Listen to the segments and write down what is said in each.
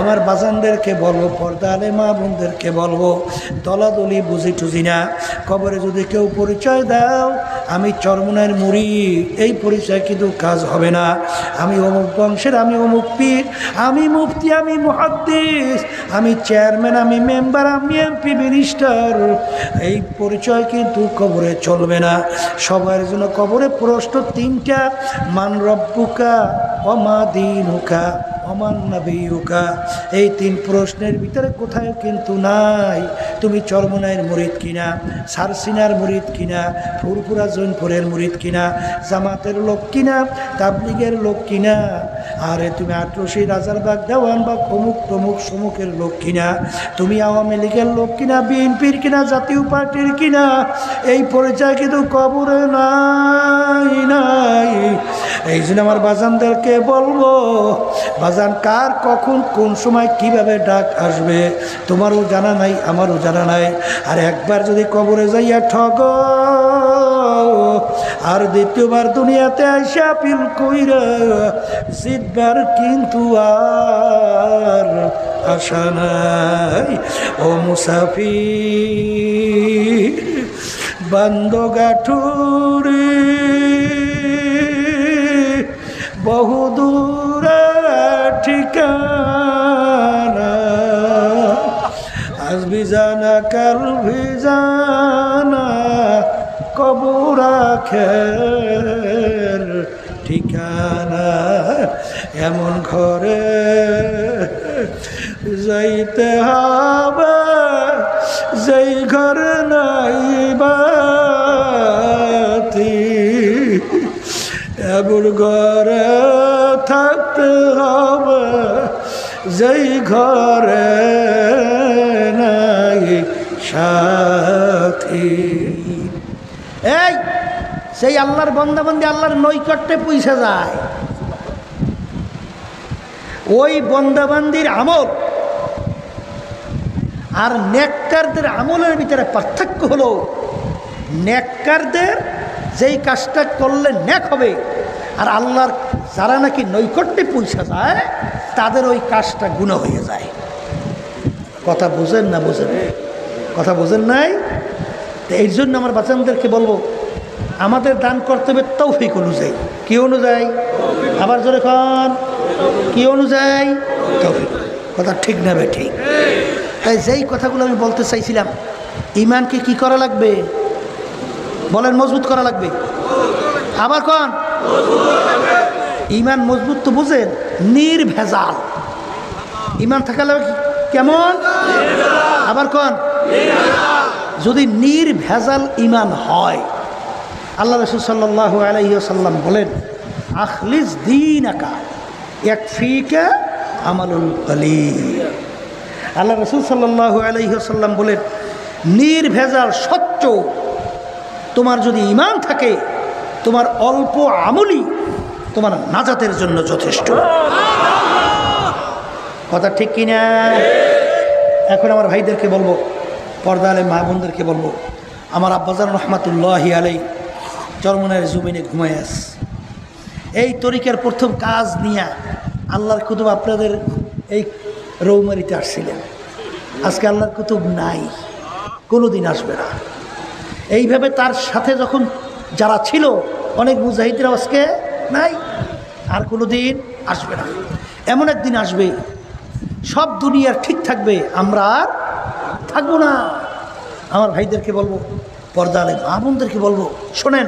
আমার বাজানদেরকে বলবো, পর্দা আলে মা বোনদেরকে বলবো, দলাদলি বুঝি টুঝি না। কবরে যদি কেউ পরিচয় দাও আমি চরমনার মুরিদ, এই পরিচয় কিন্তু কাজ হবে না। আমি অমুক বংশের, আমি অমুক পীর, আমি মুফতি, আমি মুহাদ্দিস, আমি চেয়ারম্যান, আমি মেম্বার, আমি এমপি, মিনিস্টার, এই পরিচয় কিন্তু কবরে চলবে না। সবার জন্য কবরে প্রশ্ন তিনটা, মান রব্বুকা ওমা দীনুকা ওমান নবিয়ুকা। এই তিন প্রশ্নের ভিতরে কোথায় কিন্তু নাই তুমি চরমনাইয়ের মুরিদ কিনা, সারসিনার মুরিদ কিনা, ফুরফুরা জৈনপুরের মুরিদ কিনা, জামাতের লোক কিনা, তাবলিগের লোক কিনা, আরে তুমি আটরশি রাজারবাগ দেওয়ান বা অমুক তমুক সমুখের লোক কিনা, তুমি আওয়ামী লীগের লোক কিনা, বিএনপির কিনা, জাতীয় পার্টির কিনা, এই পরিচয় কিন্তু কবরে নাই নাই। এই জন্য আমার বাজানদেরকে বলবো, বাজান কার কখন কোন সময় কিভাবে ডাক আসবে তোমারও জানা নাই, আমারও জানা নাই। আর একবার যদি কবরে যাইয়া ঠগ, আর দ্বিতীয়বার দুনিয়াতে আইসা পিল কইরা জিতবার কিন্তু আর আশা নাই। ও মুসাফির বান্দগাঠুরি বহুদূরে ঠিকানা, আজ বিজানা কাল বিজানা কবর আখের ঠিকানা। এমন ঘরে যাইতে হবে যেই ঘরে নাই বাতি, এমন ঘরে থাকতে হবে যেই ঘরে নাই সাথী। এই সেই আল্লাহর বন্দাবন্দি আল্লাহর নৈকট্যে পৌঁছে যায়, ওই বন্দাবন্দির আমল আর নেককারদের আমলের ভিতরে পার্থক্য হলো, নেককারদের যেই কাজটা করলে নেক হবে, আর আল্লাহর যারা নাকি নৈকট্যে পৌঁছা যায় তাদের ওই কাজটা গুনাহ হয়ে যায়। কথা বুঝেন না? বুঝেন? কথা বুঝেন নাই? তো এই জন্য আমার বাচ্চাদেরকে বলবো, আমাদের দান করতে হবে তৌফিক অনুযায়ী। কি অনুযায়ী? আবার জোরে কন, কি অনুযায়ী? তৌফিক। কথা ঠিক না বে ঠিক? তাই যেই কথাগুলো আমি বলতে চাইছিলাম, ইমানকে কি করা লাগবে বলেন? মজবুত করা লাগবে। আবার কন, ইমান মজবুত তো বুঝেন, নির্ভেজাল ইমান থাকা লাগবে। কেমন? আবার কন, যদি নির্ভেজাল ইমান হয়, আল্লাহ রাসূল সাল্লাল্লাহু আলাইহি ওয়াসাল্লাম বলেন, আখলিস দীনাকা ইয়াকফিকা আমালুল কলিল। আল্লাহ রাসূল সাল্লাল্লাহু আলাইহি ওয়াসাল্লাম বলেন, নির্ভেজাল স্বচ্ছ তোমার যদি ঈমান থাকে, তোমার অল্প আমলই তোমার নাজাতের জন্য যথেষ্ট। কথা ঠিক কিনা? এখন আমার ভাইদেরকে বলবো, পর্দা আলে মা বোনদেরকে বলবো, আমার আব্বাজান রহমাতুল্লাহি আলাইহি চরমনের জমিনে ঘুমায় আস। এই তরিকার প্রথম কাজ নিয়ে আল্লাহর কুতুব আপনাদের এই রৌমারিতে আসছিলেন। আজকে আল্লাহর কুতুব নাই, কোনোদিন আসবে না। এইভাবে তার সাথে যখন যারা ছিল অনেক মুজাহিদরা আজকে নাই, আর কোনোদিন আসবে না। এমন একদিন আসবে সব দুনিয়ার ঠিক থাকবে, আমরা আর থাকবো না। আমার ভাইদেরকে বলবো, পর্দা আলে মা বোনদেরকে বলবো, শোনেন,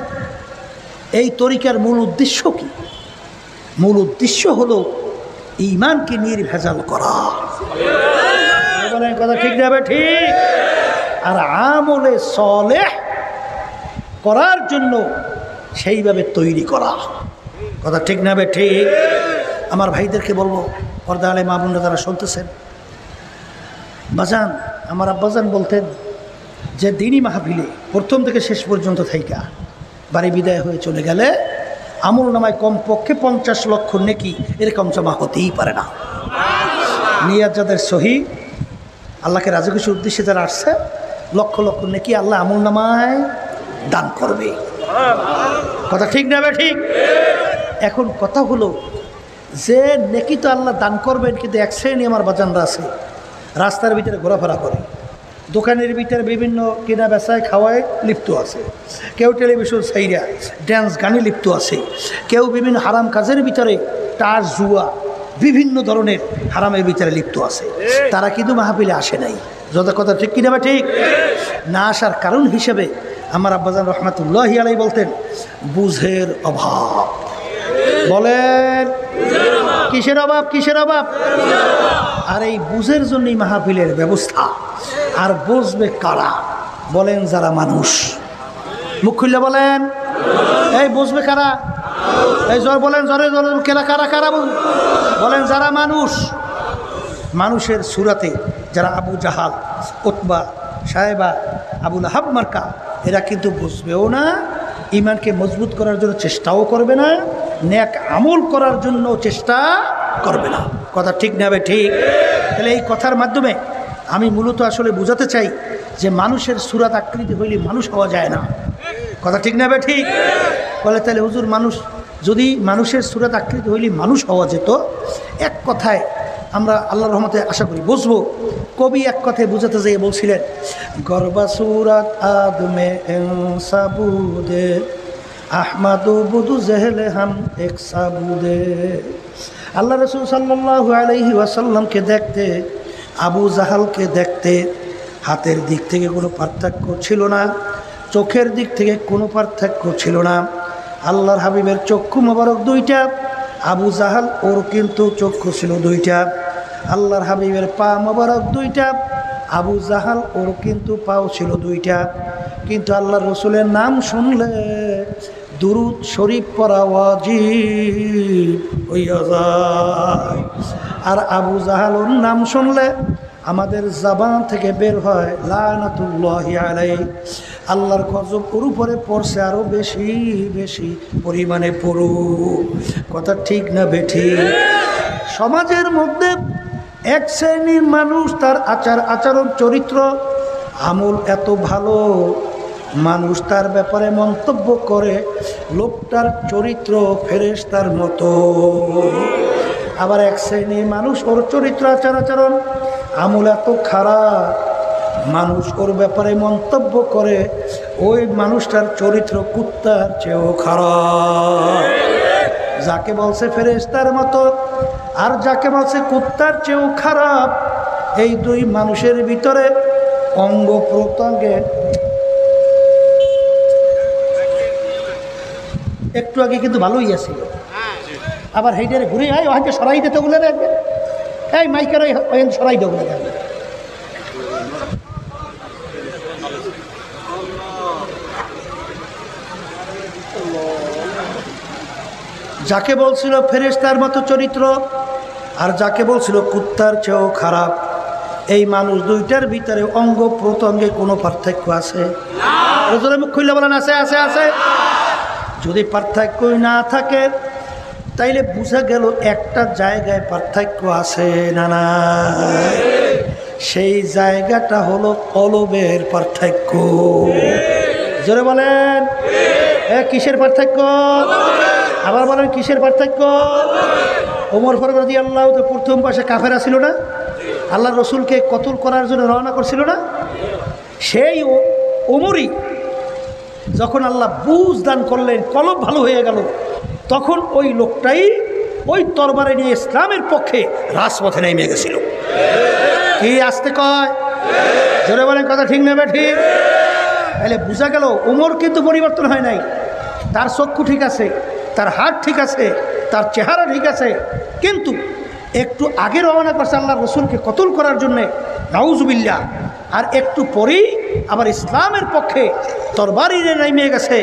এই তরিকার মূল উদ্দেশ্য কি? মূল উদ্দেশ্য হলো ঈমানকে নির্ভেজাল করা। কথা ঠিক যাবে ঠিক? আর আমলে সালেহ করার জন্য সেইভাবে তৈরি করা। কথা ঠিক না বে ঠিক? আমার ভাইদেরকে বলবো, পর্দা আলে মা বোনরা যারা শুনতেছেন, বাজান, আমার আব্বাজান বলতেন যে দিনই মাহফিলে প্রথম থেকে শেষ পর্যন্ত থাইকা বাড়ি বিদায় হয়ে চলে গেলে আমল নামায় কমপক্ষে 50 লক্ষ নেকি এরকম জমা হতেই পারে না। নিয়াত যাদের সহি, আল্লাহকে রাজি খুশির উদ্দেশ্যে যারা আসছে, লক্ষ লক্ষ নেকি আল্লাহ আমল নামায় দান করবে। কথা ঠিক না ঠিক? এখন কথা হলো, যে নেকি তো আল্লাহ দান করবেন, কিন্তু এক শ্রেণী আমার বাজানরা আছে রাস্তার ভিতরে ঘোরাফেরা করে, দোকানের ভিতরে বিভিন্ন কেনা বেচায় খাওয়ায় লিপ্ত আছে, কেউ টেলিভিশন সাইরা ড্যান্স গানে লিপ্ত আছে, কেউ বিভিন্ন হারাম কাজের ভিতরে টাস জুয়া বিভিন্ন ধরনের হারামের ভিতরে লিপ্ত আছে। তারা কিন্তু মাহফিলে আসে নাই। যত কথা ঠিক কিনা বা ঠিক না আসার কারণ হিসেবে আমার আব্বাজান রহমাতুল্লাহি আলাইহি বলতেন বুঝের অভাব। বলেন কিসের অভাব? কিসের অভাব? আর এই বুঝের জন্যই মাহফিলের ব্যবস্থা। আর বুঝবে কারা? বলেন যারা মানুষ। মুখ খুললে বলেন, এই বুঝবে কারা? এই জ্বর বলেন, জ্বরে জ্বরে কেরা কারা কারা বলেন? যারা মানুষ। মানুষের সুরাতে যারা আবু জাহাল, উতবা, সাহেবা, আবু লাহাব মার্কা, এরা কিন্তু বুঝবেও না, ইমানকে মজবুত করার জন্য চেষ্টাও করবে না, নেক আমল করার জন্য চেষ্টা করবে না। কথা ঠিক নেবে ঠিক? তাহলে এই কথার মাধ্যমে আমি মূলত আসলে বোঝাতে চাই যে মানুষের সুরাত আকৃতি হইলে মানুষ হওয়া যায় না। কথা ঠিক নেবে ঠিক? বলে তাহলে হুজুর মানুষ যদি মানুষের সুরাত আকৃতি হইলে মানুষ হওয়া যেত, এক কথায় আমরা আল্লাহর রহমতে আশা করি বুঝবো। কবি এক কথায় বুঝাতে যেয়ে বলছিলেন গরবা সুরাত আদমে সাবুদে আহমাদু বুদু জেহেলে হাম এক সাবুদে। আল্লাহ রসুল সাল্লাল্লাহু আলাইহি ওয়াসাল্লামকে দেখতে, আবু জাহালকে দেখতে হাতের দিক থেকে কোনো পার্থক্য ছিল না, চোখের দিক থেকে কোনো পার্থক্য ছিল না। আল্লাহর হাবিবের চক্ষু মোবারক দুইটা, আবু জাহাল ওর কিন্তু চক্ষু ছিল দুইটা। আল্লাহর হাবিবের পা মোবারক দুইটা, আবু জাহাল ওর কিন্তু পাও ছিল দুইটা। কিন্তু আল্লাহর রসুলের নাম শুনলে দুরুদ শরীফ পড়া ওয়াজিব হইয়া যায়। আর আবু জাহাল ওর নাম শুনলে আমাদের জবান থেকে বের হয় লানাতুল্লাহি আলাইহি, আল্লাহর গজব ওর উপরে পড়ছে, আরও বেশি বেশি পরিমাণে পড়ু। কথা ঠিক না বেঠিক? সমাজের মধ্যে এক শ্রেণীর মানুষ, তার আচার আচরণ চরিত্র আমল এত ভালো, মানুষ তার ব্যাপারে মন্তব্য করে লোকটার চরিত্র ফেরেশতার মতো। আবার এক শ্রেণীর মানুষ, ওর চরিত্র আচার আচরণ আমল এত খারাপ, মানুষ ওর ব্যাপারে মন্তব্য করে ওই মানুষটার চরিত্র কুত্তার চেয়েও খারাপ। যাকে বলছে ফেরেশতার মতো আর যাকে বলছে কুত্তার চেয়েও খারাপ, এই দুই মানুষের ভিতরে অঙ্গ প্রত্যঙ্গে একটু আগে কিন্তু ভালোই আছিল, আবার হেইটারে ঘুরে আয় ওহাকে সরাই দিতে বলে দেখবে, এই মাইকের ওই সরাই দেবো না দেখবে। যাকে বলছিল ফেরেশতার মতো চরিত্র আর যাকে বলছিল কুত্তার চেয়েও খারাপ, এই মানুষ দুইটার ভিতরে অঙ্গ প্রত্যঙ্গে কোনো পার্থক্য আছে? মুখ খুললে বলেন আছে আছে আছে। যদি পার্থক্যই না থাকে তাইলে বোঝা গেল একটা জায়গায় পার্থক্য আছে না না, সেই জায়গাটা হলো কলবের পার্থক্য। জোরে বলেন কিসের পার্থক্য? আবার বলেন কিসের পার্থক্য? ওমর ফারুক রাদিয়াল্লাহু তাআলা প্রথম পাশে কাফেরা ছিল না, আল্লাহ রসুলকে কতল করার জন্য রওনা করছিল না, সেই ওমরই যখন আল্লাহ বুঝ দান করলেন, কলব ভালো হয়ে গেল, তখন ওই লোকটাই ওই তরবারে নিয়ে ইসলামের পক্ষে রাজপথে নেমে গেছিল। কি আসতে কয়? জোরে বলেন কথা ঠিক নেবে ঠিক? তাহলে বোঝা গেল ওমর কিন্তু পরিবর্তন হয় নাই, তার চক্ষু ঠিক আছে, তার হাত ঠিক আছে, তার চেহারা ঠিক আছে, কিন্তু একটু আগে রওনা করছে আল্লাহ রসুলকে কতল করার জন্যে, নাউজুবিল্লাহ, আর একটু পরেই আবার ইসলামের পক্ষে তরবারি নেমে গেছে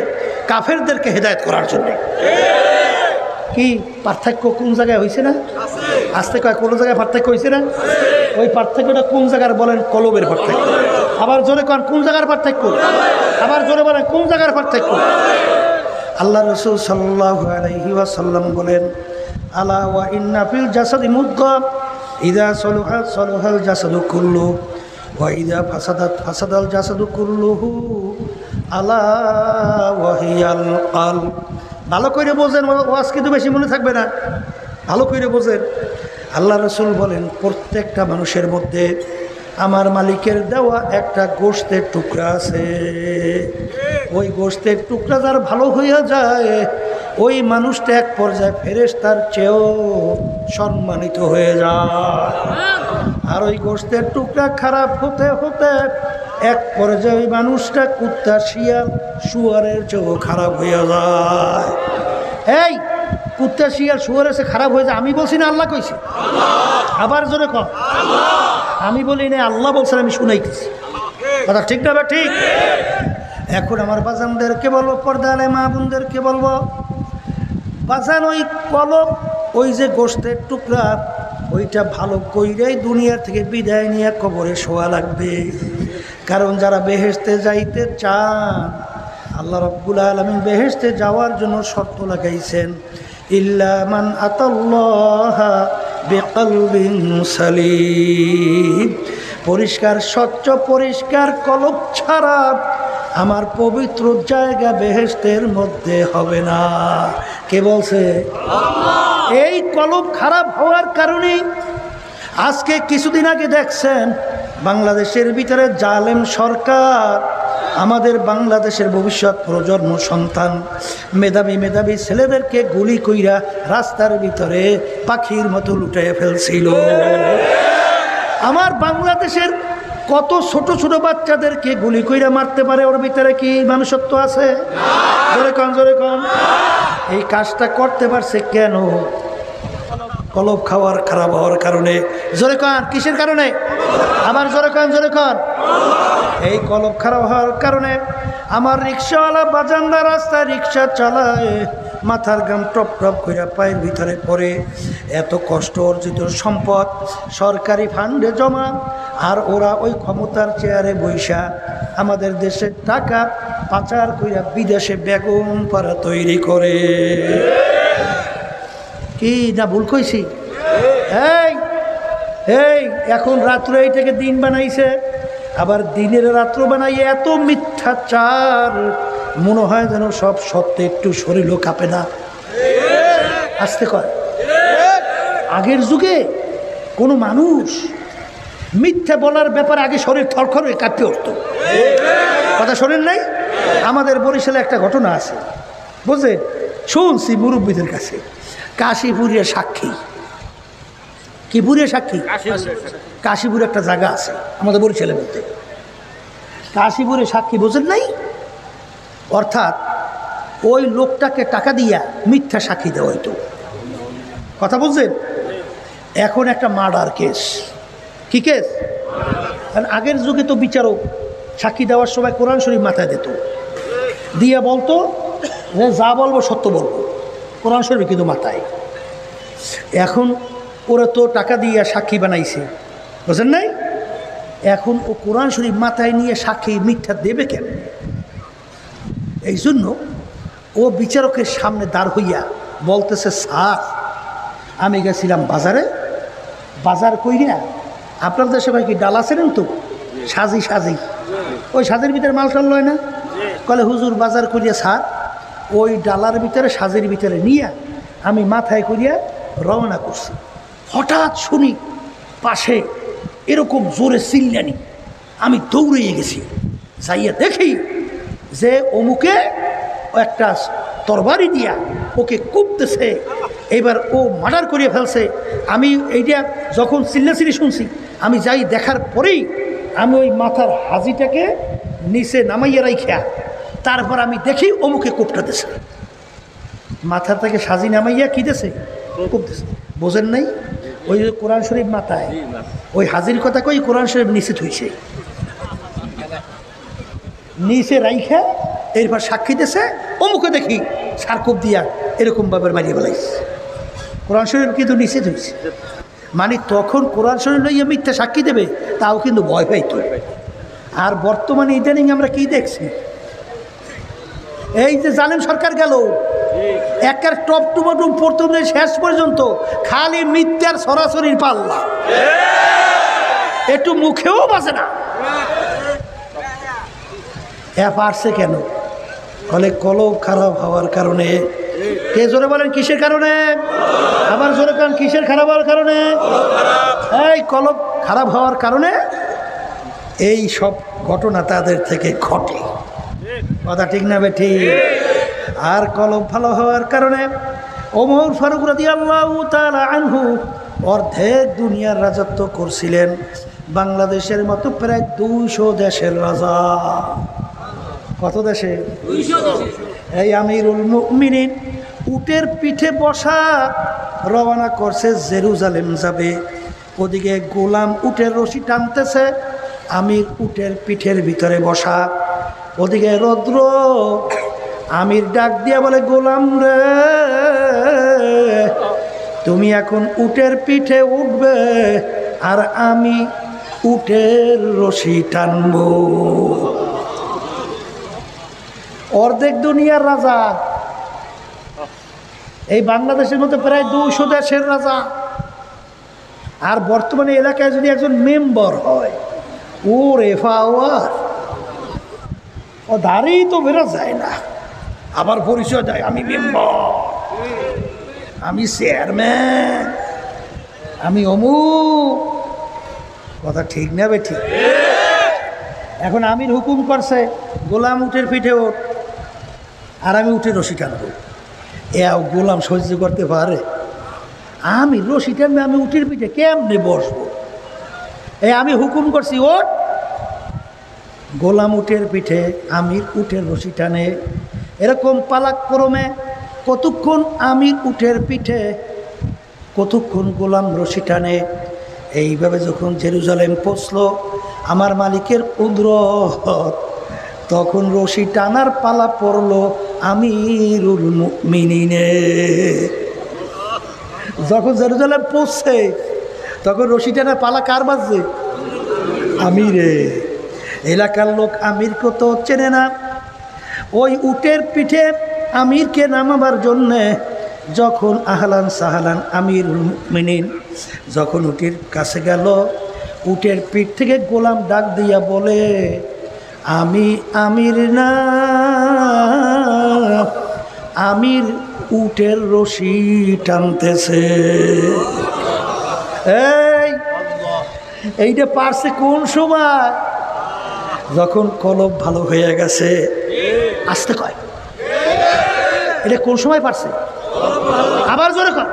কাফেরদেরকে হেদায়েত করার জন্যে। কি পার্থক্য কোন জায়গায় হয়েছে না? আসতে কয় কোনো জায়গায় পার্থক্য হয়েছে না? ওই পার্থক্যটা কোন জায়গার বলেন? কলবের পার্থক্য। আবার জোরে কন কোন জায়গার পার্থক্য? আবার জোরে বলেন কোন জায়গার পার্থক্য? আল্লাহ রসুল সাল্লাল্লাহু আলাইহি ওয়াসাল্লাম বলেন আলা ওয়া ইন্না ফিল জাসাদি মুদগা ইযা সলুহা সলুহাল জাসাদু কুল্লু ওয়া ইযা ফাসাদাত ফাসাদাল জাসাদু কুল্লুহু আলা ওয়া হিয়াল কলব। ভালো করে বোঝেন, ওয়াজ কিন্তু বেশি মনে থাকবে না। ভালো করে বোঝেন। আল্লাহ রসুল বলেন প্রত্যেকটা মানুষের মধ্যে আমার মালিকের দেওয়া একটা গোশতের টুকরা আছে। ওই গোশতের টুকরা যার ভালো হইয়া যায় ওই মানুষটা এক পর্যায়ে ফেরেশতার চেয়েও সম্মানিত হয়ে যায়। আর ওই গোশতের টুকরা খারাপ হতে হতে এক পর্যায়ে ওই মানুষটা কুত্তা শিয়াল শুয়ারের চেয়েও খারাপ হইয়া যায়। এই কুত্তা শিয়াল শুয়ারের চেয়ে খারাপ হয়ে যায় আমি বলছি না আল্লাহ কইছে? আবার জোরে কম। আমি বলি না, আল্লাহ বলছেন, আমি শুনাইতেছি। কথা ঠিক না? ঠিক। এখন আমার বাজানদেরকে বলবো, পর্দালে মা বোনদেরকে বলবো, বাজান ওই কলম, ওই যে গোশতের টুকরা, ওইটা ভালো কইরাই দুনিয়া থেকে বিদায় নিয়ে কবরে শোয়া লাগবে। কারণ যারা বেহেশতে যাইতে চান, আল্লাহ রাব্বুল আলামিন বেহেশতে যাওয়ার জন্য শর্ত লাগাইছেন, ইল্লা মান আতাল্লাহা বিকলবিন সালিম। পরিষ্কার স্বচ্ছ পরিষ্কার কলব ছাড়া আমার পবিত্র জায়গা বেহেশতের মধ্যে হবে না। কে বলছে? এই কলব খারাপ হওয়ার কারণে আজকে কিছুদিন আগে দেখছেন বাংলাদেশের ভিতরে জালেম সরকার আমাদের বাংলাদেশের ভবিষ্যৎ প্রজন্ম সন্তান মেধাবী মেধাবী ছেলেদেরকে গুলি কইরা রাস্তার ভিতরে পাখির মতো লুটিয়ে ফেলছিল। আমার বাংলাদেশের কত ছোট ছোট বাচ্চাদেরকে গুলি কইরা মারতে পারে, ওর ভিতরে কি মানুষত্ব আছে? জোরে কন, জোরে কন। এই কাজটা করতে পারছে কেন? কলব খাওয়ার খারাপ হওয়ার কারণে। জোরে কন, কিসের কারণে? আবার জোরে কন, জোরে কন। এই কলব খারাপ হওয়ার কারণে আমার রিক্সাওয়ালা বাজানরা রাস্তায় রিক্সা চালায়, মাথার গাম টপ টপ করে পায়ের ভিতরে পড়ে। এত কষ্ট অর্জিত সম্পদ সরকারি ফান্ডে জমা, আর ওরা ওই ক্ষমতার চেয়ারে বৈশা আমাদের দেশের টাকা পাচার কইরা বিদেশে বেগুন পাড়া তৈরি করে। কি না ভুল কইছি? এই এই এখন রাত্র এইটাকে দিন বানাইছে, আবার দিনের রাত্র বানাইয়ে এত মিথ্যাচার, মনে হয় যেন সব সত্যি, একটু শরীরও কাঁপে না। আসতে কয় আগের যুগে কোনো মানুষ মিথ্যা বলার ব্যাপারে আগে শরীর থরথর হয়ে কাঁপতে উঠত। কথা শোনেন নাই? আমাদের বরিশালে একটা ঘটনা আছে, বুঝলেন? শুনছি মুরব্বীদের কাছে। কাশীপুরের সাক্ষী। কি পুরের সাক্ষী? কাশীপুরে একটা জায়গা আছে আমাদের বরিশালের মধ্যে, কাশীপুরের সাক্ষী। বোঝেন নাই? অর্থাৎ ওই লোকটাকে টাকা দিয়া মিথ্যা সাক্ষী দেওয়া হইতো। কথা বুঝছেন? এখন একটা মার্ডার কেস। কি কেস? কারণ আগের যুগে তো বিচারক সাক্ষী দেওয়ার সময় কোরআন শরীফ মাথায় দিত, দিয়ে বলতো যে যা বলবো সত্য বলবো, কোরআন শরীফ কিন্তু মাথায়। এখন ওরা তো টাকা দিয়ে সাক্ষী বানাইছে, বুঝলেন নাই? এখন ও কোরআন শরীফ মাথায় নিয়ে সাক্ষী মিথ্যা দেবে কেন? এই জন্য ও বিচারকের সামনে দাঁড় হইয়া বলতেছে, স্যার আমি গেছিলাম বাজারে, বাজার কইরা আপনার দেশে ভাই কি ডাল আছেন তো সাজি সাজি, ওই সাজের ভিতরে মাল টাল লয় না, কলে হুজুর বাজার করিয়া স্যার ওই ডালার ভিতরে সাজের ভিতরে নিয়ে আমি মাথায় করিয়া রওনা করছি। হঠাৎ শুনি পাশে এরকম জোরে চিল্লানি, আমি দৌড়িয়ে গেছি, যাইয়া দেখি যে অমুকে একটা তরবারি দিয়া ওকে কুপতেছে, এবার ও মার্ডার করিয়ে ফেলছে। আমি এইটা যখন চিল্লাচিল্লি শুনছি, আমি যাই দেখার পরেই আমি ওই মাথার হাজিটাকে নিচে নামাইয়া রাইখা তারপর আমি দেখি অমুকে কুপটা দিছে, মাথার থেকে সাজি নামাইয়া কি দিছে? কুপ দিছে। বোঝেন নাই? ওই যে কোরআন শরীফ মাথায়, ওই হাজির কথা কই কোরআন শরীফ নিচে থইছে, নিচে রাইখা এরপর সাক্ষী দিছে, অমুকে দেখি সারকুপ দিয়া এরকম ভাবে মারিয়ে বেলাইছে। কোরআন শরীফ কিন্তু নিচে থইছে, মানে তখন কোরআন শরীফ লইয়া মিথ্যা সাক্ষী দেবে তাও কিন্তু ভয় পাইত। আর বর্তমানে ইদানিং আমরা কি দেখছি, এই যে জালেম সরকার গেল একের টপ টু বটম প্রথম শেষ পর্যন্ত খালি মিথ্যার সরাসরি পাল্লা, একটু মুখেও বাজে না। পারছে কেন? ফলে কলব খারাপ হওয়ার কারণে। কে জোরে বলেন কিসের কারণে? আবার জোরে কারণ কিসের খারাপ হওয়ার কারণে? এই কলব খারাপ হওয়ার কারণে এই সব ঘটনা তাদের থেকে ঘটে। কথা ঠিক না বেঠিক? আর কলব ভালো হওয়ার কারণে ওমর ফারুক রাদিয়াল্লাহু তাআলা আনহু অর্ধেক দুনিয়ার রাজত্ব করছিলেন। বাংলাদেশের মতো প্রায় 200 দেশের রাজা। কত দেশে? 200 দেশে। এই আমিরুল মুমিনিন উটের পিঠে বসা রওনা করছে, জেরুজালেম যাবে। ওদিকে গোলাম উটের রশি টানতেছে, আমির উটের পিঠের ভিতরে বসা। ওদিকে রৌদ্র, আমির ডাক দিয়া বলে, গোলাম রে, তুমি এখন উটের পিঠে উঠবে আর আমি উটের রশি টানবো। অর্ধেক দুনিয়ার রাজা, এই বাংলাদেশের মধ্যে প্রায় 200 দেশের রাজা। আর বর্তমানে এলাকায় যদি একজন মেম্বার হয়, ও রেফাওয়ার, ও দাঁড়িয়ে তো বেরো যায় না, আবার পরিচয় দেয়, আমি মেম্বার, আমি চেয়ারম্যান, আমি অমুক। কথা ঠিক না বেঠি? এখন আমির হুকুম করছে, গোলাম উটের পিঠে ওঠ আর আমি উঠে রশি টানবো। গোলাম সহ্য করতে পারে? আমি রশি টানবে, আমি উটের পিঠে কেমনে বসবো? আমি হুকুম করছি ওঠ। গোলাম উটের পিঠে, আমির উটের রশি টানে। এরকম পালাক্রমে কতক্ষণ আমির উটের পিঠে, কতক্ষণ গোলাম রশি টানে। এইভাবে যখন জেরুজালেম পৌঁছলো আমার মালিকের কুদরত, তখন রশি টানার পালা পড়লো আমিরুল মুমিনিনে। যখন জেরুজালেম পৌঁছছে তখন রশি টানার পালা কার বাজছে? আমিরে। এলাকার লোক আমিরকে তো চেনে না। ওই উটের পিঠে আমিরকে নামাবার জন্যে যখন আহলান সাহালান আমিরুল মুমিনিন যখন উটের কাছে গেল, উটের পিঠ থেকে গোলাম ডাক দিয়া বলে, আমি আমির না, আমির উটের রশি টানতেছে। এইটা পারছে কোন সময়? যখন কলব ভালো হয়ে গেছে। আসতে কয়, এটা কোন সময় পারছে? আবার জোরে কর,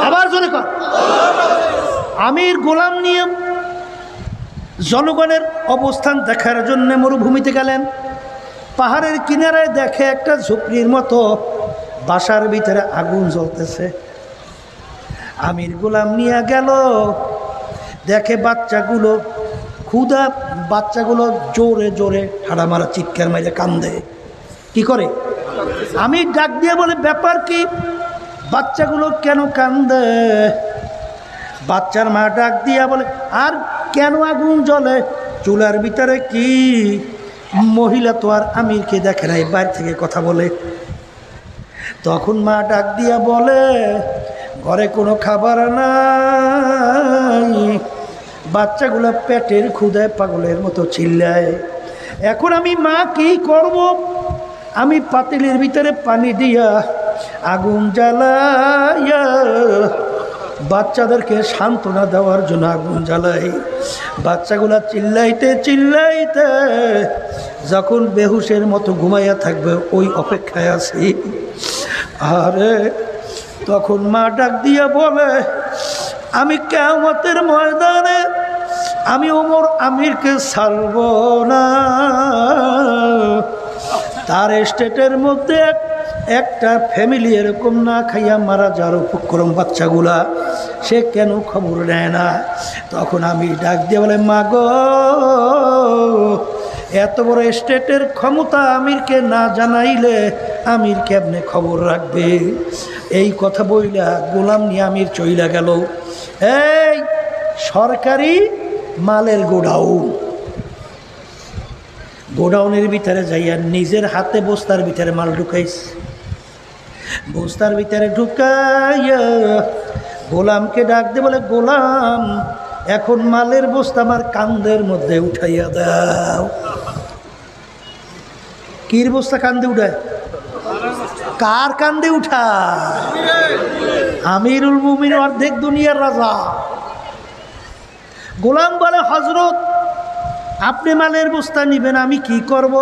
আবার জোরে কর। আমির গোলাম নিয়ে জনগণের অবস্থান দেখার জন্য মরুভূমিতে গেলেন। পাহাড়ের কিনারায় দেখে একটা ঝুপড়ির মতো বাসার ভিতরে আগুন জ্বলতেছে। আমির গোলাম নিয়ে গেল, দেখে বাচ্চাগুলো ক্ষুধা, বাচ্চাগুলো জোরে জোরে হাড়া মারা চিৎকার মারে কান্দে। কি করে? আমির ডাক দিয়ে বলে, ব্যাপার কি? বাচ্চাগুলো কেন কান্দে? বাচ্চার মা ডাক দিয়া বলে, আর কেন আগুন জ্বলে? চুলার ভিতরে কি? মহিলা তো আর আমিরকে দেখে নাই, বাইরে থেকে কথা বলে। তখন মা ডাক দিয়া বলে, ঘরে কোনো খাবার নাই, বাচ্চাগুলো পেটের ক্ষুধায় পাগলের মতো চিল্লায়। এখন আমি মা কি করব? আমি পাতিলের ভিতরে পানি দিয়া আগুন জ্বালাইয়া বাচ্চাদেরকে সান্ত্বনা দেওয়ার জন্য আগুন জ্বালাই। বাচ্চাগুলা চিল্লাইতে চিল্লাইতে যখন বেহুশের মতো ঘুমাইয়া থাকবে ওই অপেক্ষায় আছি। আরে তখন মা ডাক দিয়া বলে, আমি কিয়ামতের ময়দানে আমি ওমর আমিরকে ছাড়ব না। তার স্টেটের মধ্যে একটা ফ্যামিলি এরকম না খাইয়া মারা যাওয়ার উপক্রম বাচ্চাগুলা, সে কেন খবর নেয় না? তখন আমি ডাক দিয়ে বলে, মা গো, এত বড় স্টেটের ক্ষমতা আমিরকে না জানাইলে আমির কেমনে খবর রাখবে? এই কথা বইলা গোলাম নিয়ে আমির চইলা গেল। এই সরকারি মালের গোডাউন, গোডাউনের ভিতরে যাইয়া নিজের হাতে বস্তার ভিতরে মাল ঢুকাইছে। বস্তার ভিতরে ঢুকাইয়া গোলামকে ডাক দিয়ে বলে, গোলাম, এখন মালের বস্তা আমার কান্দের মধ্যে উঠাইয়া দাও। কির বস্তা কান্দে উঠায়? কার কান্দে উঠায়? আমিরুল মুমিন, অর্ধেক দুনিয়ার রাজা। গোলাম বলে, হযরত আপনি মালের বস্তা নিবেন, আমি কি করব?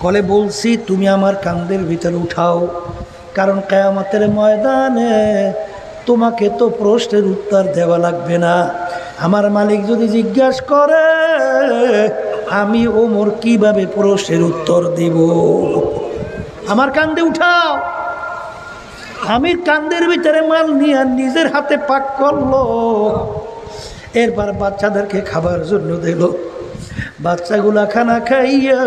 কলে বলছি তুমি আমার কান্দের ভিতরে উঠাও, কারণ কিয়ামতের ময়দানে তোমাকে তো প্রশ্নের উত্তর দেওয়া লাগবে না। আমার মালিক যদি জিজ্ঞাসা করে আমি ওমর কিভাবে প্রশ্নের উত্তর দিব? আমার কান্দে উঠাও। আমি কান্দের ভিতরে মাল নিয়ে নিজের হাতে পাক করলো, এরপর বাচ্চাদেরকে খাবার জন্য দিল। বাচ্চাগুলা খানা খাইয়া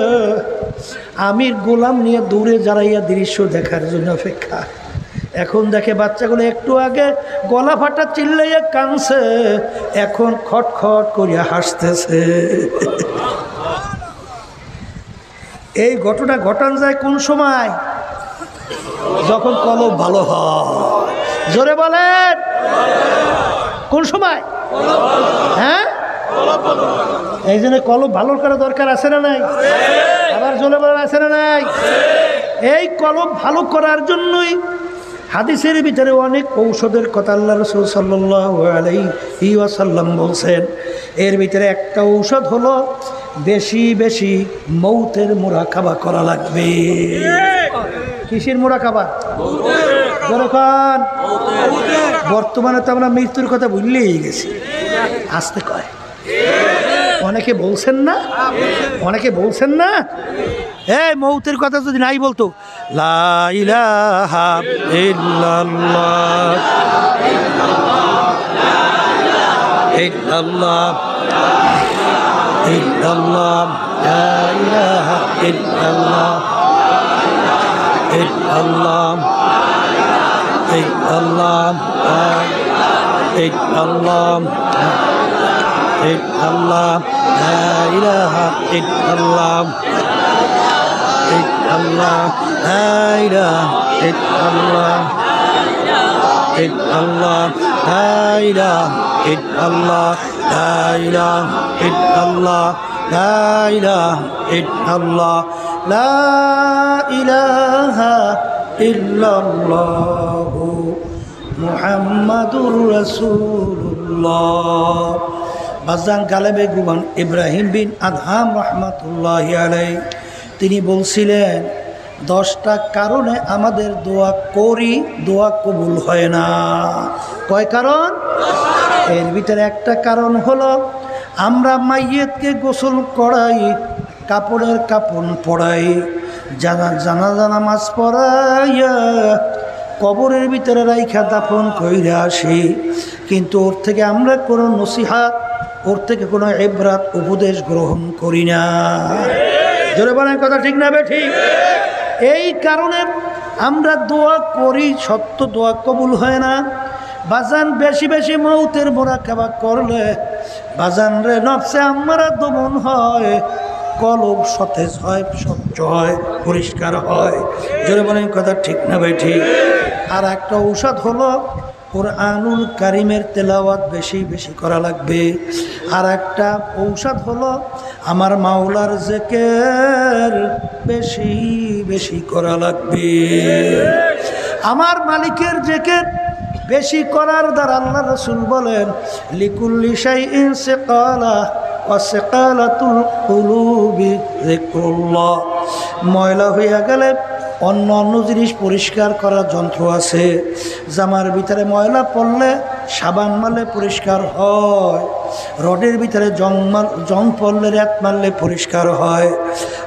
আমির গোলাম নিয়ে দূরে দাঁড়াইয়া দৃশ্য দেখার জন্য অপেক্ষা। এখন দেখে বাচ্চাগুলো একটু আগে গলা ফাটা চিল্লাইয়া কাঁদছে, এখন খটখট করিয়া হাসতেছে। এই ঘটনা ঘটান যায় কোন সময়? যখন কলব ভালো হয়। জোরে বলেন, কোন সময়? হ্যাঁ, এই জন্য কলব ভালো করা দরকার আছে না নাই? আবার জোরে বলেন, আছে না নাই? এই কলব ভালো করার জন্যই হাদিসের ভিতরে অনেক ঔষধের কথা আল্লাহ রাসূল সাল্লাল্লাহু আলাইহি ওয়াসাল্লাম বলছেন। এর ভিতরে একটা ঔষধ হলো বেশি বেশি মৌতের মুরাকাবা করা লাগবে। কিসের মুরাকাবা? যখন বর্তমানে তো আমরা মৃত্যুর কথা ভুললেই গেছি, আসতে কয়। অনেকে বলছেন না, অনেকে বলছেন না, এই মৌতের কথা যদি নাই বলতো, লা ইলাহা ইল্লাল্লাহ ইল্লাল্লাহ ইল্লাল্লাহ লা ইলাহা ইল্লাল্লাহ ইল্লাল্লাহ ইল্লাল্লাহ ইল্লাল্লাহ ইল্লাল্লাহ লা ইলাহা ইল্লাল্লাহ ইল্লাল্লাহ লা ইলাহা ইল্লাল্লাহ ইল্লাল্লাহ লা ইলাহা ইল্লাল্লাহ লা ইলাহা ইল্লাল্লাহ লা ইলাহা ইল্লাল্লাহ লা ইলাহা ইল্লাল্লাহ মুহাম্মাদুর রাসূলুল্লাহ। বাজান গালেবে গুবান ইব্রাহিম বিন আদহাম রাহমাতুল্লাহি আলাইহি তিনি বলছিলেন, 10টা কারণে আমাদের দোয়া করি, দোয়া কবুল হয় না। কয় কারণ? এর ভিতরে একটা কারণ হলো আমরা মাইয়েতকে গোসল করাই, কাপড়ের কাপড় পরাই, জানাজা নামাজ পড়াইয়া কবরের ভিতরে রাইখা দাফন কইরা আসি, কিন্তু ওর থেকে আমরা কোনো নসিহাত, ওর থেকে কোনো ইবরাত উপদেশ গ্রহণ করি না। জোরে বলেন, কথা ঠিক না বে ঠিক? এই কারণে আমরা দোয়া করি, সত্য দোয়া কবুল হয় না। বাজান বেশি বেশি মৌতের মুরাকাবা করলে বাজান রে নফসে আমরা দমন হয়, কলব সতেজ হয়, স্বচ্ছ হয়, পরিষ্কার হয়। জোরে বলেন, কথা ঠিক না ভাই ঠিক? আর একটা ঔষধ হলো কুরআনুল কারীমের তেলাওয়াত বেশি বেশি করা লাগবে। আর একটা ঔষধ হলো আমার মাওলার জিকির বেশি বেশি করা লাগবে। আমার মালিকের জিকির বেশি করার দ্বারা আল্লাহ রাসূল বলেন, লিকুল্লি শাইইন সিকালা ওয়া সিকালাতুল কুলুবি যিকরুল্লাহ। ময়লা হইয়া গেলে অন্য অন্য জিনিস পরিষ্কার করার যন্ত্র আছে। জামার ভিতরে ময়লা পড়লে সাবান মারলে পরিষ্কার হয়, রডের ভিতরে জং পড়লে রেত মারলে পরিষ্কার হয়।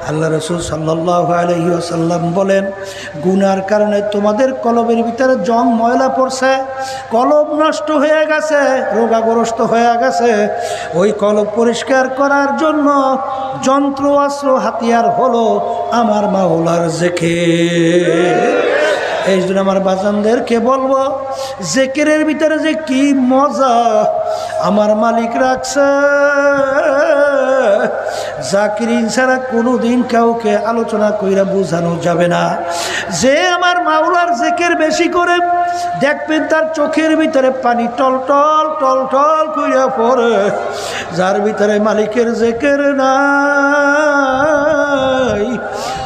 আল্লাহ রাসূল সাল্লাল্লাহু আলাইহি ওয়াসাল্লাম বলেন, গুনার কারণে তোমাদের কলবের ভিতরে জং ময়লা পড়ছে, কলব নষ্ট হয়ে গেছে, রোগাগ্রস্ত হয়ে গেছে। ওই কলব পরিষ্কার করার জন্য যন্ত্র অস্ত্র হাতিয়ার হলো আমার মাওলার জিকির। এই জন্য আমার বাজানদেরকে বলবো, জিকিরের ভিতরে যে কি মজা আমার মালিক রাখছে। জাকিরিন ছাড়া কোনোদিন কাউকে আলোচনা কইরা বোঝানো যাবে না। যে আমার মাওলার জিকির বেশি করে, দেখবেন তার চোখের ভিতরে পানি টল টল টল টল কইরা পড়ে। যার ভিতরে মালিকের জিকির নাই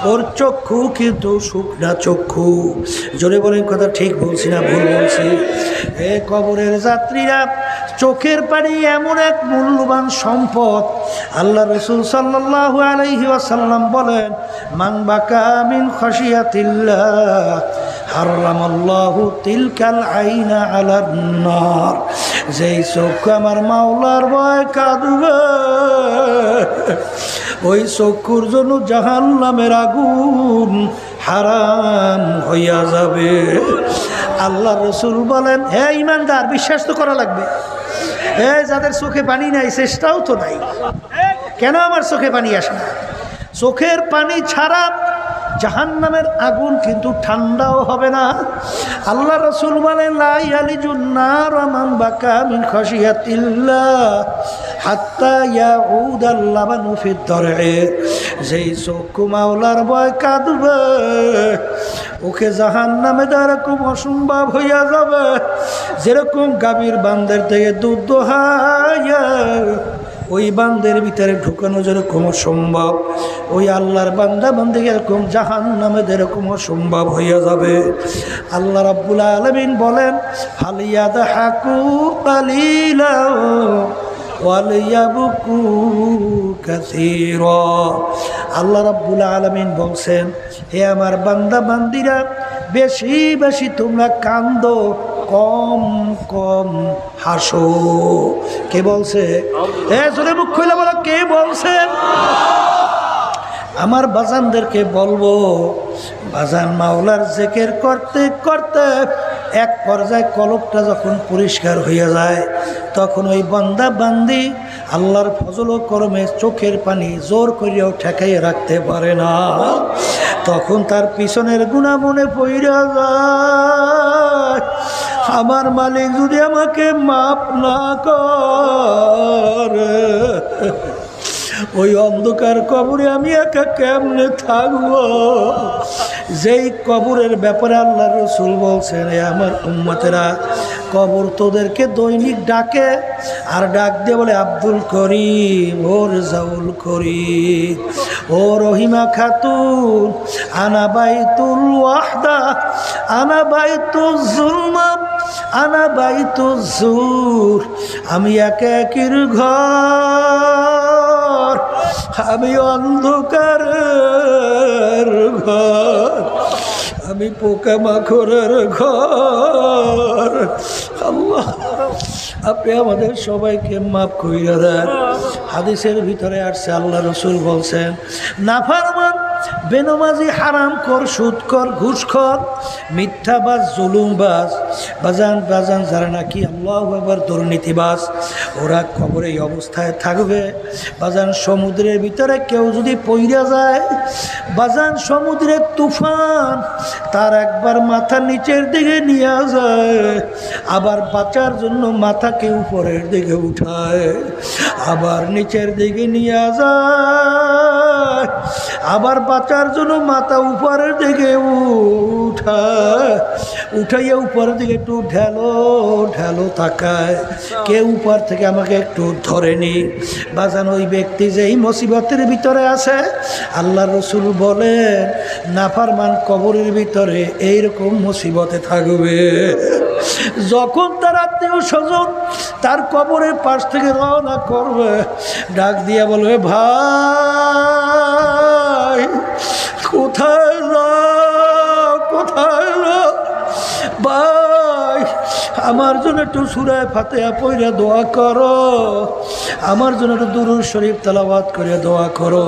ওর চক্ষু কিন্তু শুকনা চক্ষু। জোরে বলেন কথা ঠিক বলছি না ভুল বলছি? এ কবরের যাত্রীরা, চোখের পানি এমন এক মূল্যবান সম্পদ। আল্লাহ রাসূল সাল্লাল্লাহু আলাইহি ওয়াসাল্লাম বলেন, মান বাকা মিন খাশিয়াতিল্লাহ হারামাল্লাহু তিলকাল আইনা আলান নার। যেই চক্ষু আমার মাওলার ভয় কাঁদবে, ওই চক্ষুর জন্য জাহান্নামের আগুন হারাম হইয়া যাবে। আল্লাহ রাসূল বলেন, হে ঈমানদার, বিশ্বাস তো করা লাগবে। যাদের চোখে পানি নাই, চেষ্টাও তো নাই। কেন আমার চোখে পানি আসে না? চোখের পানি ছাড়া জাহান্নামের আগুন কিন্তু ঠান্ডাও হবে না। আল্লাহ রাসূল বলেন, লা ইয়ালিজুন নার মান বাকা মিন খাশিয়াতিল্লাহ হাত্তা ইয়াউদাল লাবানু ফিদ দর'i। যেই চক্ষু মাওলার ভয় কাঁদবে, ওকে জাহান্নামে এরকম অসম্ভব হইয়া যাবে, যেরকম গাভীর বান্দের থেকে দুধ দোহাইয়া ওই বান্দের ভিতরে ঢুকানো যেরকম অসম্ভব, ওই আল্লাহর বান্দা বান্দি এরকম জাহান্নামে এরকম অসম্ভব হইয়া যাবে। আল্লাহ রাব্বুল আলামিন বলেন, ফালিয়াদহাকু কালিলা ওয়ালিয়াবকু কাসীরা। আল্লাহ রাব্বুল আলামিন বলছেন, হে আমার বান্দা বান্দিরা, বেশি বেশি তোমরা কান্দো, কম কম হাসো। কে বলছে? জোরে মুখ খুলে বলো, কে বলছেন? আমার বাজানদেরকে বলবো, বাজান মাওলার জিকির করতে করতে এক পর্যায়ে কলবটা যখন পরিষ্কার হয়ে যায়, তখন ওই বান্দা বান্দি আল্লাহর ফজল ও করমে চোখের পানি জোর করিয়াও ঠেকাইয়ে রাখতে পারে না। তখন তার পিছনের গুনাহ মনে পড়া যায়, আমার মালিক যদি আমাকে মাফ না করে, ওই অন্ধকার কবরে আমি একা কেমনে থাকবো? যেই কবরের ব্যাপারে আল্লাহ রাসূল বলছেন, আমার উম্মতেরা, কবর তোদেরকে দৈনিক ডাকে, আর ডাক দিয়ে বলে, আব্দুল করিম, ও রেজাউল করিম, ও রহিমা খাতুন, আনা বাইতুল ওয়াহদা, আনা বাইতুল জুলমাত, আনা বাইতুল জুর। আমি একাকির ঘর, আমি অন্ধকারের ঘর, আমি পোকামাকড়ের ঘর। আল্লাহ, আপনি আমাদের সবাইকে মাফ কইরা দেন। হাদিসের ভিতরে আসছে, আল্লাহ রাসূল বলছেন, নাফরমান, বেনমাজি, হারামখোর, সুদখোর, ঘুষখোর, মিথ্যাবাজ, জুলুমবাজ, বাজান বাজান যারা নাকি আল্লাহু আকবার দুর্নীতিবাজ, ওরা কবরে এই অবস্থায় থাকবে। বাজান সমুদ্রের ভিতরে কেউ যদি পইড়া যায়, বাজান সমুদ্রের তুফান তার একবার মাথা নিচের দিকে নিয়ে যায়, আবার বাঁচার জন্য মাথাকে উপরের দিকে উঠায়, আবার নিচের দিকে নিয়ে যায়, আবার বাঁচার জন্য মাথা উপরের দিকে উঠাইয়া উপরের দিকে একটু ঢেলো ঢেলো তাকায়, কে উপর থেকে আমাকে একটু ধরেনি। বাজান ওই ব্যক্তি যে এই মুসিবতের ভিতরে আছে, আল্লাহ রাসূল বলেন, নাফরমান কবরের ভিতরে এইরকম মুসিবতে থাকবে। যখন তার আত্মীয় স্বজন তার কবরের পাশ থেকে রওনা করবে, ডাক দিয়া বলবে, ভাই কোথায় যাও, কোথায় যাও? ভাই আমার জন্য একটু সূরা ফাতিহা পড়ে দোয়া করো, আমার জন্য একটু দুরূদ শরীফ তেলাওয়াত করে দোয়া করো।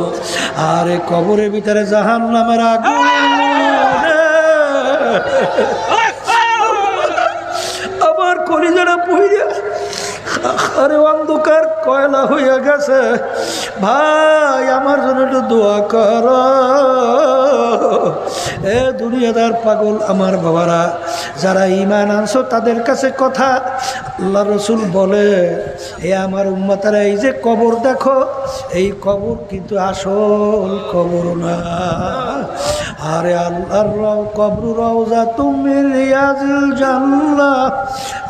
আর এই কবরের ভিতরে জাহান্নামের আগুন, আমার কলিজাটা পুড়িয়া আরে অন্ধকার কয়লা হইয়া গেছে। ভাই আমার জন্য একটু দোয়া কর। এ দুনিয়াদার পাগল আমার বাবারা, যারা ঈমান আনছো তাদের কাছে কথা, আল্লাহ রাসূল বলে, এ আমার উম্মতারা, এই যে কবর দেখো, এই কবর কিন্তু আসল কবর না। আরে আল্লাহর কবর রাউযাতুম মিন রিয়াজিল জান্নাহ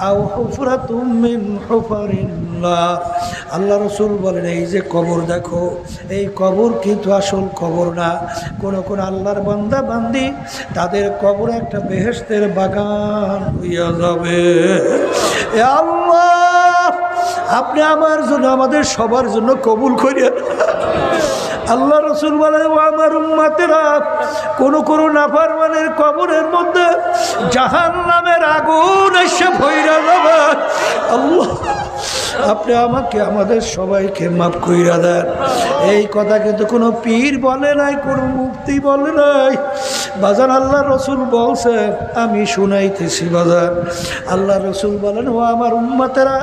আও হুফরাতুম মিন হুফারিন ফিন্নার। আল্লাহ রসুল বলেন, এই যে কবর দেখো, এই কবর কিন্তু আসল কবর না। কোন কোন আল্লাহর বান্দা বান্দি তাদের কবর একটা বেহেশতের বাগান হইয়া যাবে। এ আল্লাহ, আপনি আমার জন্য, আমাদের সবার জন্য কবুল করিয়া। আল্লাহ রসুল বলেন, ও আমার উম্মতেরা, কোন কোন নাফরমানের কবরের মধ্যে জাহান্নামের আগুন এসে ভইরা যাবে। আল্লাহ, আপনি আমাকে, আমাদের সবাইকে মাফ কইরা দেন। এই কথা কিন্তু কোনো পীর বলে নাই, কোনো মুফতি বলে নাই বাজান। আল্লাহ রসুল বলছে, আমি শুনাইতেছি বাজান। আল্লাহ রসুল বলেন, ও আমার উম্মতেরা,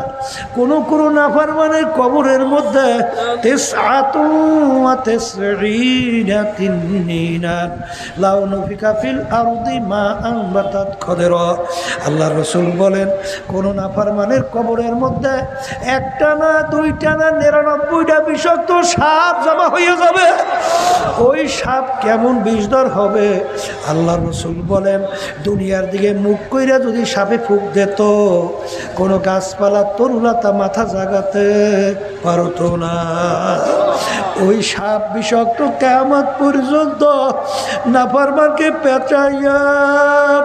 কোন কোন নাফরমানের কবরের মধ্যে আল্লাহ রসুল বলেন, কোন নাফরমানের কবরের মধ্যে একটা না, দুইটা না, 99টা বিষাক্ত সাপ জমা হয়ে যাবে। ওই সাপ কেমন বিষধর হবে? আল্লাহ রসুল বলেন, দুনিয়ার দিকে মুখ কইরা যদি সাপে ফুঁক দিত, কোনো গাছপালা তরুলতা মাথা জাগাতে পারতো না। ওই সাপ বিষাক্ত কিয়ামত পর্যন্ত নাফরমানকে পেঁচাইয়া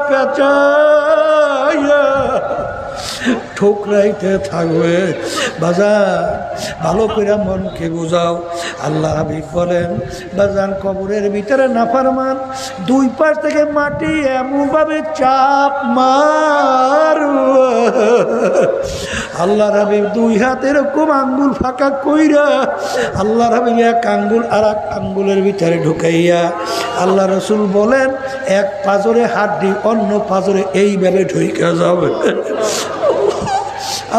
পেঁচাইয়া ঠোকরাইতে থাকবে। বাজান, ভালো করে মনকে বুঝাও। আল্লাহ হাবিব বলেন, বাজান, কবরের ভিতরে নাফরমান দুই পাশ থেকে মাটি এমনভাবে চাপ মার, আল্লাহ হাবিব দুই হাত এরকম আঙ্গুল ফাঁকা কইরা, আল্লাহ হাবিব এক আঙ্গুল আর এক আঙ্গুলের ভিতরে ঢুকাইয়া, আল্লাহ রসুল বলেন, এক পাজরে হাড্ডি অন্য পাজরে এইভাবে ঢুকে যাবে।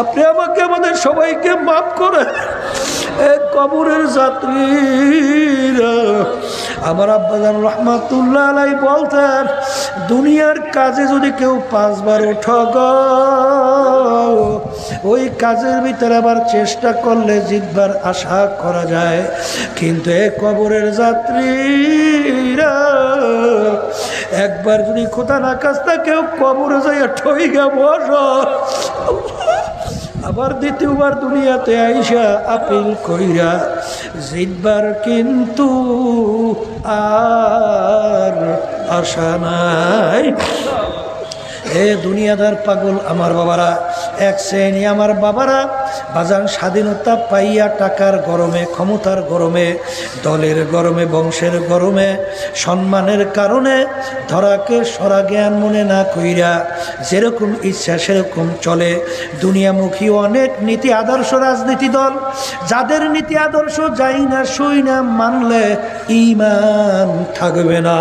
আপনি আমাকে, আমাদের সবাইকে মাফ করে। কবরের যাত্রীরা, আমার আব্বাজান রহমাতুল্লাহ আলাইহি বলতেন, দুনিয়ার কাজে যদি কেউ 5 বার ওঠগ, ওই কাজের ভিতরে আবার চেষ্টা করলে জিতবার আশা করা যায়। কিন্তু এই কবরের যাত্রীরা একবার যদি খোদা না কাজটা কেউ কবরে যাইয়া ঠইগা বস, আবার দ্বিতীয়বার দুনিয়াতে আইসা আপিল কইরা জিতবার কিন্তু আর আশা নাই। এ দুনিয়াদার পাগল আমার বাবারা, এক শ্রেণী আমার বাবারা, বাজান, স্বাধীনতা পাইয়া টাকার গরমে, ক্ষমতার গরমে, দলের গরমে, বংশের গরমে, সম্মানের কারণে ধরাকে সরা জ্ঞান মনে না কইরা যেরকম ইচ্ছা সেরকম চলে। দুনিয়ামুখী অনেক নীতি আদর্শ রাজনীতি দল, যাদের নীতি আদর্শ যাই না সই না মানলে ঈমান থাকবে না,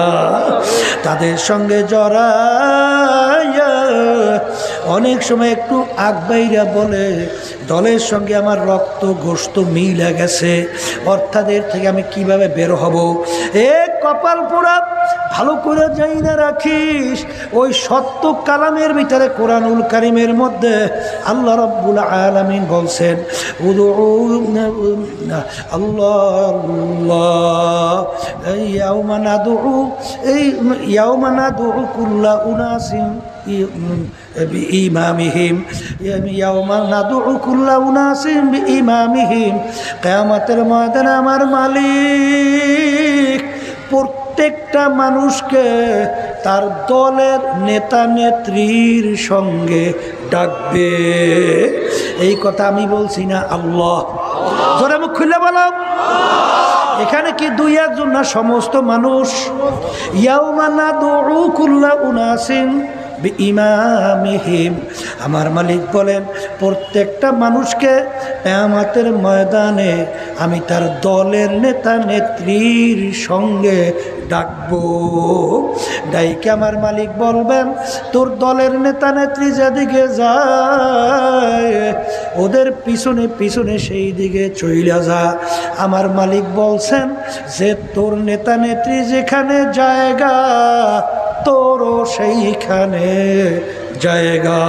তাদের সঙ্গে জড়াইয়া অনেক সময় একটু আগবাইরা বলে, দলের সঙ্গে আমার রক্ত গোশত মিলে গেছে, অর্থাৎ এর থেকে আমি কিভাবে বের হব। এ কপাল পোড়া, ভালো করে যাই না রাখিস। ওই সত্য কালামের ভিতরে কোরআনুল কারীমের মধ্যে আল্লাহ রাব্বুল আলামিন বলছেন, আল্লাহ ইয়াউমা নাদউ কুল্লা উনাসিন বিইমামিহিম, ইয়াউমা নাদউ কুল্লা উনাসিন বিইমামিহিম। কিয়ামতের ময়দানে আমার মালিক প্রত্যেকটা মানুষকে তার দলের নেতা নেত্রীর সঙ্গে ডাকবে। এই কথা আমি বলছি না, আল্লাহ। জোরে মুখ খুলে বললাম, এখানে কি দুই একজন না, সমস্ত মানুষ। ইয়াউমা নাদউ কুল্লা উনাসিন বিইমামিহিম, আমার মালিক বলেন প্রত্যেকটা মানুষকে কিয়ামতের ময়দানে আমি তার দলের নেতা নেত্রীর সঙ্গে ডাকবো। ডাইকে আমার মালিক বলবেন, তোর দলের নেতা নেত্রী যেদিকে যায় ওদের পিছনে পিছনে সেই দিকে চইলা যা। আমার মালিক বলছেন যে তোর নেতা নেত্রী যেখানে জায়গা তোরও সেইখানে জায়গা।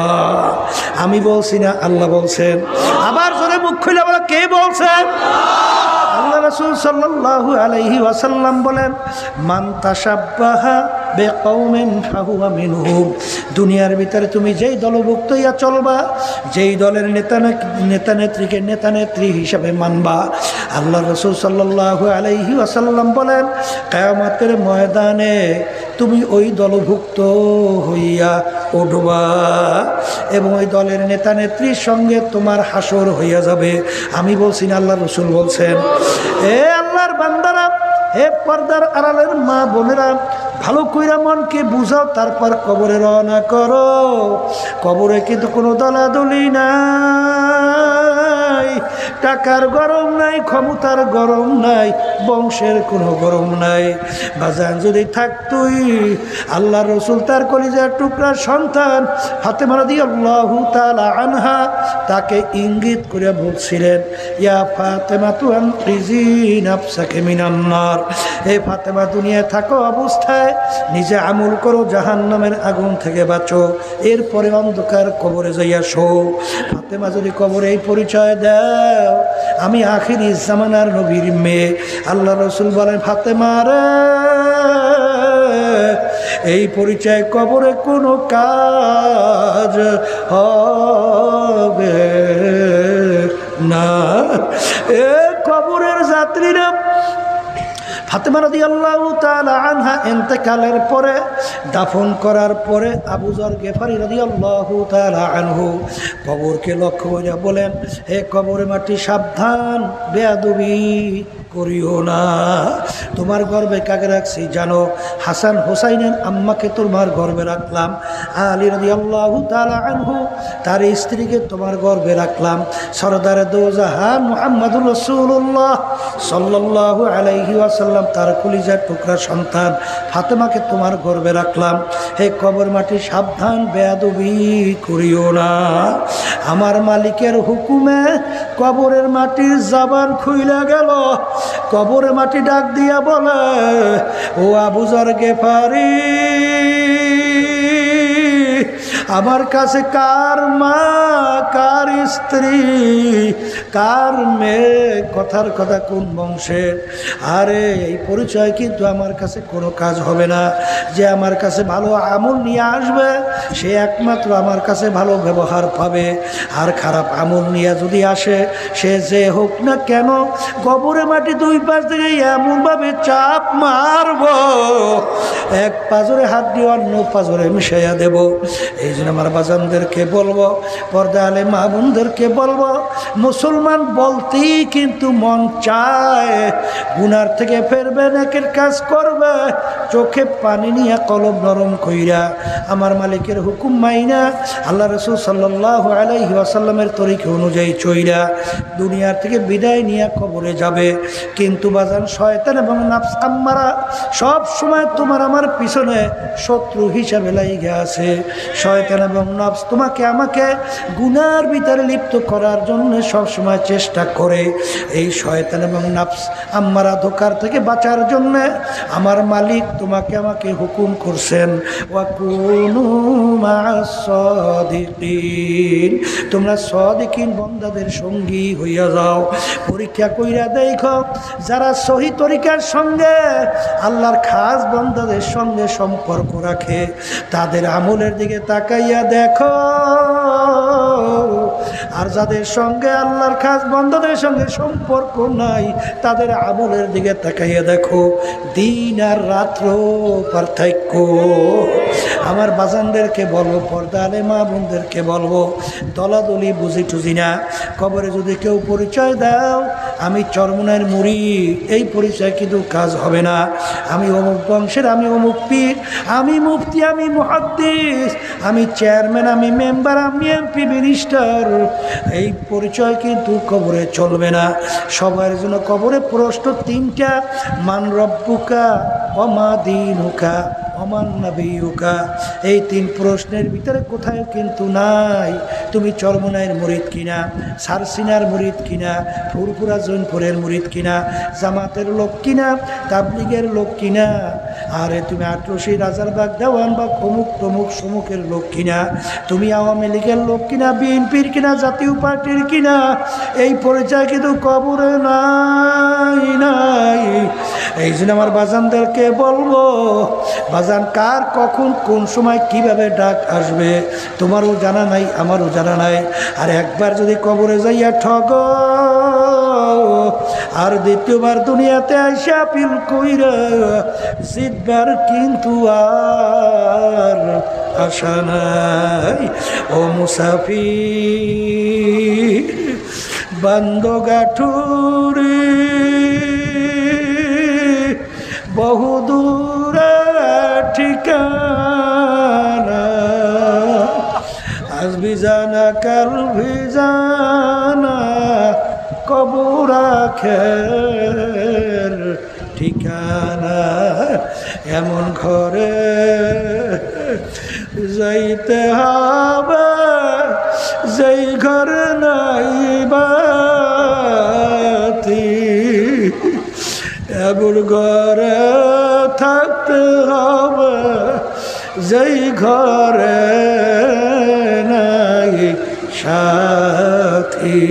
আমি বলছি না, আল্লাহ বলছেন। আবার জোরে মুখ খুলে বলো, কে বলছেন? আল্লাহ রাসূল সাল্লাল্লাহু আলাইহি ওয়াসাল্লাম বলেন, মান তাশাব্বাহা বিকওমিন ফাহুয়া মিনহুম, দুনিয়ার ভিতরে তুমি যেই দলভুক্ত হইয়া চলবা, যেই দলের নেতা নেত্রী হিসাবে মানবা, আল্লাহ রাসূল সাল্লাল্লাহু আলাইহি ওয়াসাল্লাম বলেন কিয়ামতের ময়দানে তুমি ওই দলভুক্ত হইয়া উঠবা এবং ওই দলের নেতা নেত্রীর সঙ্গে তোমার হাসর হইয়া যাবে। আমি বলছি না, আল্লাহ রাসূল বলছেন। এ আল্লাহর বান্দারা, হে পর্দার আড়ালের মা বোনেরা, ভালো কইরা মনকে বুঝাও, তারপর কবরে রওনা করো। কবরে কিন্তু কোনো দলাদলি নাই, টাকার গরম নাই, ক্ষমতার গরম নাই, বংশের কোনো গরম নাই। বাজান যদি থাকতুই, আল্লাহ রসুল তার কলিজার টুকরা সন্তান ফাতেমা রাদিয়াল্লাহু তাআলা আনহা তাকে ইঙ্গিত করে বলছিলেন, ইয়া ফাতেমা তু আনকিজি নাফসাকে মিনান নার, হে ফাতেমা দুনিয়ায় থাকো অবস্থায় নিজে আমল করো, জাহান্নামের আগুন থেকে বাঁচো, এরপরে অন্ধকার কবরে যাইয়া শো। ফাতেমা যদি কবরে এই পরিচয় দাও, আমি আখিরি জামানার নবীর মেয়ে, আল্লাহ রসুল বলেন ফাতেমা রে, এই পরিচয় কবরে কোনো কাজ হবে না। এ কবরের যাত্রীরা ফাতেমা রাদিয়াল্লাহু তাআলা আনহা ইন্তেকালের পরে, দাফন করার পরে আবু যর গেফারি রাদিয়াল্লাহু তাআলা আনহু কবরকে লক্ষ্য করে বলেন, হে কবরের মাটি সাবধান, বেয়াদবি করিও না। তোমার গর্বে কাকে রাখছি জানো? হাসান হোসাইনের আম্মাকে তোমার গর্বে রাখলাম। আলী রাদিয়াল্লাহু তাআলা আনহু তার স্ত্রীকে তোমার গর্বে রাখলাম। সরদারে দোজাহান মুহাম্মদুর রাসূলুল্লাহ সাল্লাল্লাহু আলাইহি ওয়াসাল্লাম তার কলিজার টুকরা সন্তান ফাতেমাকে তোমার গর্বে রাখলাম। হে কবর মাটি সাবধান, বেয়াদবি করিও না। আমার মালিকের হুকুমে কবরের মাটির জবান খুইলা গেল। কবরের মাটি ডাক দিয়া বলে, ও আবু যর গেফারি, আমার কাছে কার মা, কার স্ত্রী, কার মেয়ে, কথার কথা কোন বংশের? আরে এই পরিচয় কিন্তু আমার কাছে কোনো কাজ হবে না। যে আমার কাছে ভালো আমল নিয়ে আসবে সে একমাত্র আমার কাছে ভালো ব্যবহার পাবে। আর খারাপ আমল নিয়ে যদি আসে, সে যে হোক না কেন, কবরে মাটি দুই পাশ থেকে এমনভাবে চাপ মারব, এক পাজরে হাত দিয়ে অন্য পাজরে মিশাইয়া দেব। এই জন্য আমার বাজানদেরকে বলবো, পর্দা আলে মা বোনদেরকে বলবো, মুসলমান বলতেই কিন্তু মন চায় গুনার থেকে ফেরবে, নেকের কাজ করবে, চোখে পানি নিয়ে কলব নরম কইরা আমার মালিকের হুকুম মাইনা আল্লাহ রাসূল সাল্লাল্লাহু আলাইহি ওয়াসাল্লামের তরিকা অনুযায়ী চইরা দুনিয়ার থেকে বিদায় নিয়ে কবরে যাবে। কিন্তু বাজান শয়তান এবং নাফস আম্মারা সব সময় তোমার আমার পিছনে শত্রু হিসাবে লাইগে আছে। শয়তান এবং নফস তোমাকে আমাকে গুনার ভিতরে লিপ্ত করার জন্য সব সময় চেষ্টা করে। এই শয়তান এবং নফস আম্মারা ধোকার থেকে বাঁচার জন্য আমার মালিক তোমাকে আমাকে হুকুম করছেন, ওয়াকুনু মা'আস সাদিকিন, তোমরা সাদিকিন বান্দাদের সঙ্গী হইয়া যাও। পরীক্ষা কইরা দেখো, যারা সহি তরিকার সঙ্গে আল্লাহর খাস বান্দাদের সঙ্গে সম্পর্ক রাখে, তাদের আমলের দিকে তাকাইয়া দেখো। আর যাদের সঙ্গে আল্লাহর খাস বান্দাদের সঙ্গে সম্পর্ক নাই, তাদের আমলের দিকে তাকাইয়া দেখো। দিন আর রাত্র পার্থক্য। আমার বাজানদেরকে বলবো, পর্দা আলে মা বোনদেরকে বলবো, দলাদলি বুঝি টুঝি না। কবরে যদি কেউ পরিচয় দাও আমি চরমনার মুড়ি, এই পরিচয় কিন্তু কাজ হবে না। আমি অমুক বংশের, আমি অমুক পীর, আমি মুফতি, আমি মুহাদ্দিস, আমি চেয়ারম্যান, আমি মেম্বার, আমি এমপি, মিনিস্টার, এই পরিচয় কিন্তু কবরে চলবে না। সবার জন্য কবরে প্রশ্ন তিনটা, মান রব্বুকা, ওমা দীনুকা, ওমান নবিয়ুকা। এই তিন প্রশ্নের ভিতরে কোথায় কিন্তু নাই তুমি চরমনাইয়ের মুরিদ কিনা, সারসিনার মুরিদ কিনা, ফুরফুরা জৈনপুরের মুরিদ কিনা, জামাতের লোক কিনা, তাবলিগের লোক কিনা, আরে তুমি আটরশি রাজারবাগ দেওয়ান বা অমুক তমুক সমুখের লোক কিনা, তুমি আওয়ামী লীগের লোক কিনা, বিএনপির কিনা, জাতীয় পার্টির কিনা, এই পরিচয় কিন্তু কবরে নাই। এই জন্য আমার বাজানদেরকে বলবো, বাজান কার কখন কোন সময় কিভাবে ডাক আসবে তোমারও জানা নাই, আমারও জানা নাই। আর একবার যদি কবরে যাইয়া ঠগ, আর দ্বিতীয়বার দুনিয়াতে আইসা পিল কইরা জিতবার কিন্তু আর আশা নাই। ও মুসাফির বান্দগাঠুরি বহুদূরে ঠিকানা, আজ বিজানা কাল বিজানা কবর আখের ঠিকানা। এমন ঘরে যাইতে হবে যেই ঘরে নাই বাতি, এমন ঘরে থাকতে হবে যেই ঘরে নাই সাথী।